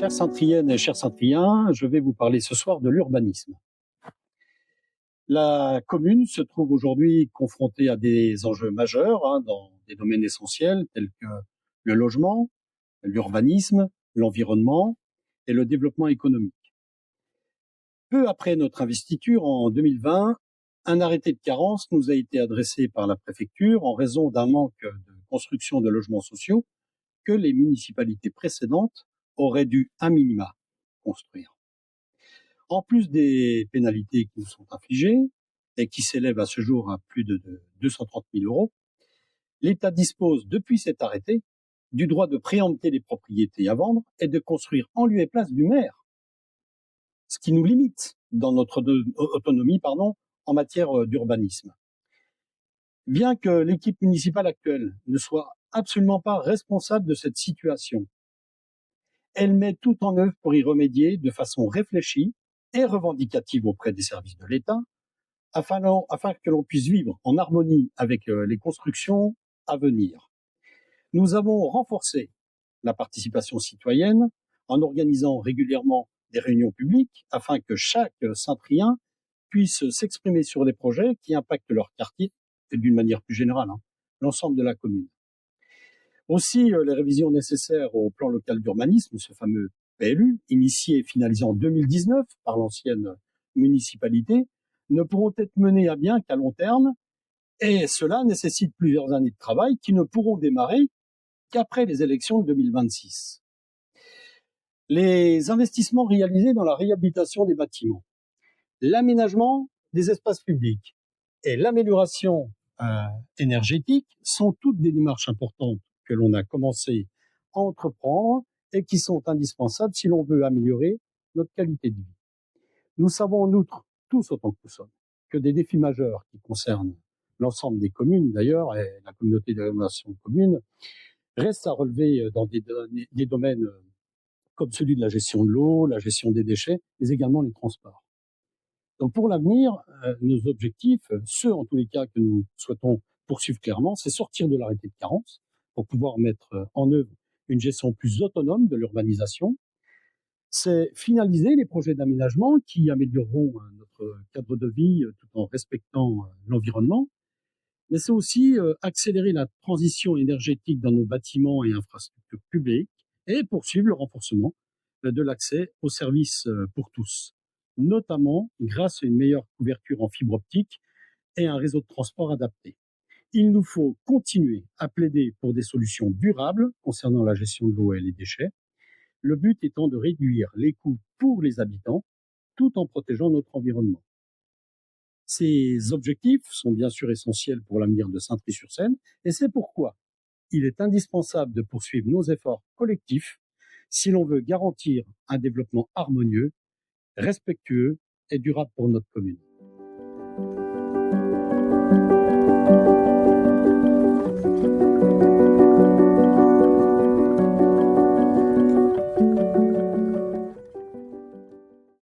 Chères Centriennes et chers Centriens, je vais vous parler ce soir de l'urbanisme. La commune se trouve aujourd'hui confrontée à des enjeux majeurs dans des domaines essentiels tels que le logement, l'urbanisme, l'environnement et le développement économique. Peu après notre investiture en 2020, un arrêté de carence nous a été adressé par la préfecture en raison d'un manque de construction de logements sociaux que les municipalités précédentes auraient dû à minima construire. En plus des pénalités qui nous sont infligées et qui s'élèvent à ce jour à plus de 230 000 euros, l'État dispose depuis cet arrêté du droit de préempter les propriétés à vendre et de construire en lieu et place du maire, ce qui nous limite dans notre autonomie en matière d'urbanisme. Bien que l'équipe municipale actuelle ne soit absolument pas responsable de cette situation, elle met tout en œuvre pour y remédier de façon réfléchie et revendicative auprès des services de l'État, afin que l'on puisse vivre en harmonie avec les constructions à venir. Nous avons renforcé la participation citoyenne en organisant régulièrement des réunions publiques afin que chaque Centrien puisse s'exprimer sur des projets qui impactent leur quartier et d'une manière plus générale, l'ensemble de la commune. Aussi, les révisions nécessaires au plan local d'urbanisme, ce fameux PLU, initié et finalisé en 2019 par l'ancienne municipalité, ne pourront être menées à bien qu'à long terme, et cela nécessite plusieurs années de travail qui ne pourront démarrer qu'après les élections de 2026. Les investissements réalisés dans la réhabilitation des bâtiments, l'aménagement des espaces publics et l'amélioration énergétique sont toutes des démarches importantes que l'on a commencé à entreprendre et qui sont indispensables si l'on veut améliorer notre qualité de vie. Nous savons en outre, tous autant que nous sommes, que des défis majeurs qui concernent l'ensemble des communes d'ailleurs et la communauté d'agglomération de communes restent à relever dans des domaines comme celui de la gestion de l'eau, la gestion des déchets, mais également les transports. Donc pour l'avenir, nos objectifs, ceux en tous les cas que nous souhaitons poursuivre clairement, c'est sortir de l'arrêté de carence pour pouvoir mettre en œuvre une gestion plus autonome de l'urbanisation. C'est finaliser les projets d'aménagement qui amélioreront notre cadre de vie tout en respectant l'environnement. Mais c'est aussi accélérer la transition énergétique dans nos bâtiments et infrastructures publiques et poursuivre le renforcement de l'accès aux services pour tous, notamment grâce à une meilleure couverture en fibre optique et un réseau de transport adapté. Il nous faut continuer à plaider pour des solutions durables concernant la gestion de l'eau et les déchets, le but étant de réduire les coûts pour les habitants tout en protégeant notre environnement. Ces objectifs sont bien sûr essentiels pour l'avenir de Saintry-sur-Seine et c'est pourquoi il est indispensable de poursuivre nos efforts collectifs si l'on veut garantir un développement harmonieux, respectueux et durable pour notre commune.